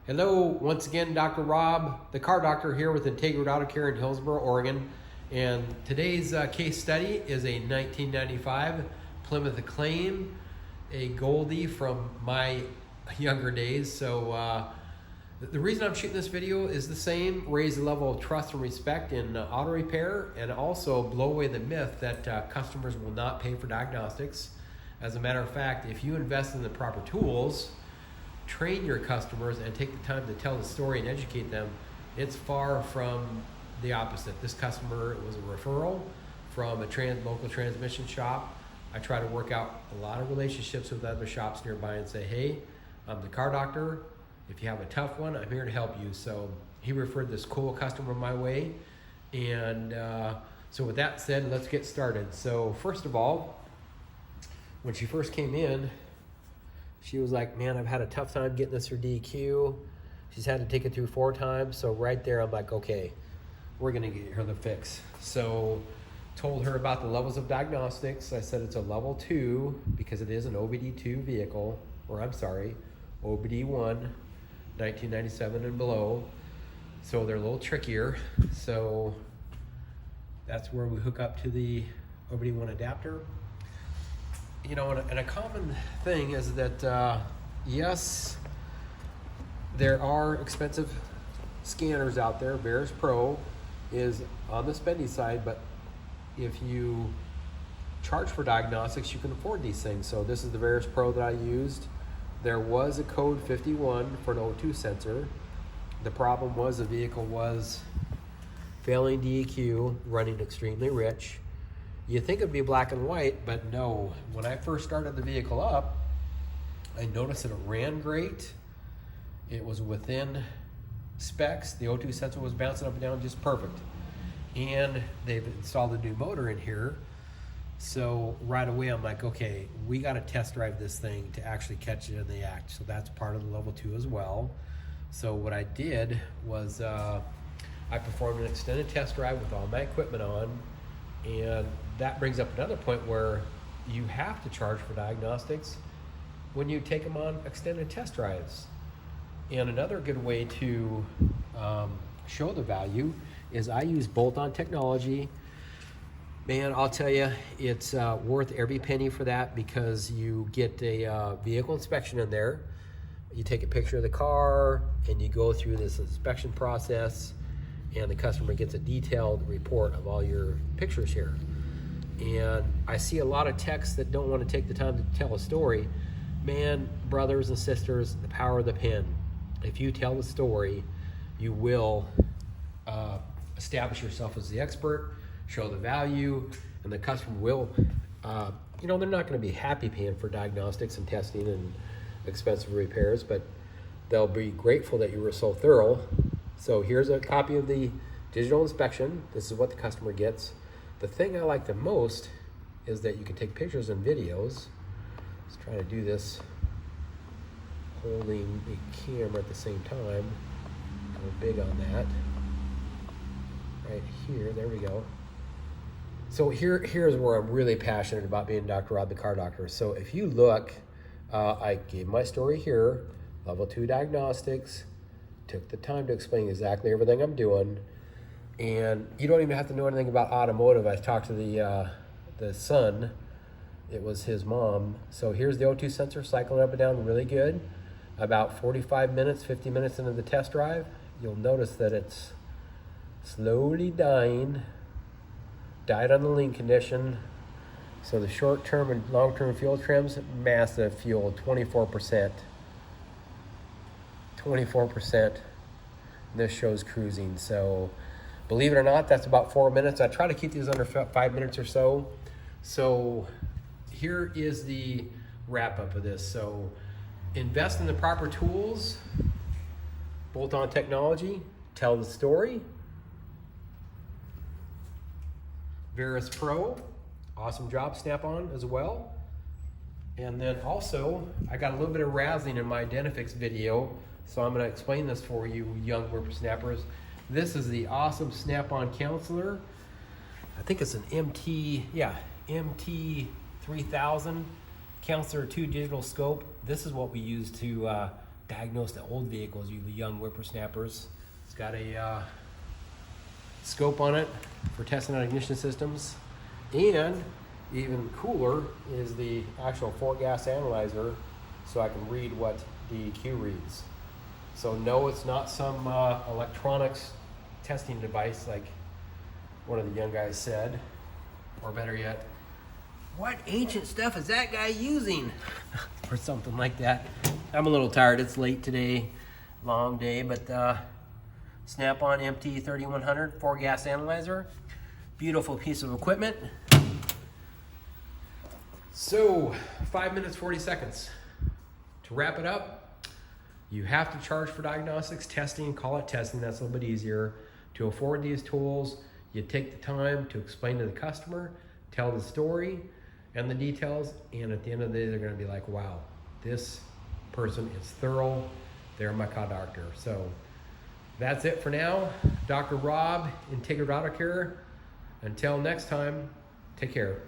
Hello, once again, Dr. Rob, the car doctor here with Integrated Auto Care in Hillsboro, Oregon. And today's case study is a 1995 Plymouth Acclaim, a Goldie from my younger days. So the reason I'm shooting this video is the same: raise the level of trust and respect in auto repair, and also blow away the myth that customers will not pay for diagnostics. As a matter of fact, if you invest in the proper tools, train your customers, and take the time to tell the story and educate them, it's far from the opposite. This customer was a referral from a local transmission shop. I try to work out a lot of relationships with other shops nearby and say, hey, I'm the car doctor. If you have a tough one, I'm here to help you. So he referred this cool customer my way. And so with that said, let's get started. So first of all, when she first came in, she was like, man, I've had a tough time getting this through DEQ. She's had to take it through 4 times. So right there, I'm like, okay, we're gonna get her the fix. So told her about the levels of diagnostics. I said it's a level 2 because it is an OBD2 vehicle, or I'm sorry, OBD1, 1997 and below. So they're a little trickier. So that's where we hook up to the OBD1 adapter. You know, and a common thing is that, yes, there are expensive scanners out there. Veris Pro is on the spendy side, but if you charge for diagnostics, you can afford these things. So this is the Veris Pro that I used. There was a code 51 for an O2 sensor. The problem was the vehicle was failing DEQ, running extremely rich. You think it'd be black and white, but no. When I first started the vehicle up, I noticed that it ran great. It was within specs. The O2 sensor was bouncing up and down just perfect. And they've installed a new motor in here. So right away, I'm like, okay, we got to test drive this thing to actually catch it in the act. So that's part of the level 2 as well. So what I did was I performed an extended test drive with all my equipment on. And that brings up another point where you have to charge for diagnostics when you take them on extended test drives. And another good way to show the value is I use bolt-on technology. Man, I'll tell you, it's worth every penny for that, because you get a vehicle inspection in there. You take a picture of the car and you go through this inspection process, and the customer gets a detailed report of all your pictures here. And I see a lot of techs that don't want to take the time to tell a story. Man, brothers and sisters, the power of the pen. If you tell the story, you will establish yourself as the expert, show the value, and the customer will, you know, they're not going to be happy paying for diagnostics and testing and expensive repairs, but they'll be grateful that you were so thorough. So here's a copy of the digital inspection. This is what the customer gets. The thing I like the most is that you can take pictures and videos. Let's try to do this holding the camera at the same time. Go big on that. Right here, there we go. So here's where I'm really passionate about being Dr. Rob, the car doctor. So if you look, I gave my story here, level 2 diagnostics, took the time to explain exactly everything I'm doing. And you don't even have to know anything about automotive. I talked to the son. It was his mom. So here's the O2 sensor cycling up and down really good. About 45 minutes, 50 minutes into the test drive, you'll notice that it's slowly dying. Died on the lean condition. So the short-term and long-term fuel trims, massive fuel, 24%. 24%. This shows cruising. So believe it or not, that's about 4 minutes. I try to keep these under 5 minutes or so. So here is the wrap up of this. So invest in the proper tools, bolt-on technology, tell the story. Veris Pro, awesome job, Snap-on as well. And then also, I got a little bit of razzing in my Identifix video, so I'm going to explain this for you, young whippersnappers. This is the awesome Snap-on counselor. I think it's an MT3000 counselor 2 digital scope. This is what we use to diagnose the old vehicles, you young whippersnappers. It's got a scope on it for testing out ignition systems. And even cooler is the actual four-gas analyzer, so I can read what the EQ reads. So no, it's not some electronics testing device like one of the young guys said, or better yet, what ancient stuff is that guy using? Or something like that. I'm a little tired. It's late today, long day, but Snap-on MT3100 4-gas analyzer. Beautiful piece of equipment. So 5 minutes, 40 seconds. To wrap it up, you have to charge for diagnostics, testing, call it testing, that's a little bit easier. To afford these tools, you take the time to explain to the customer, tell the story and the details, and at the end of the day, they're gonna be like, wow, this person is thorough, they're my car doctor. So that's it for now. Dr. Rob, Integrated Auto Care. Until next time, take care.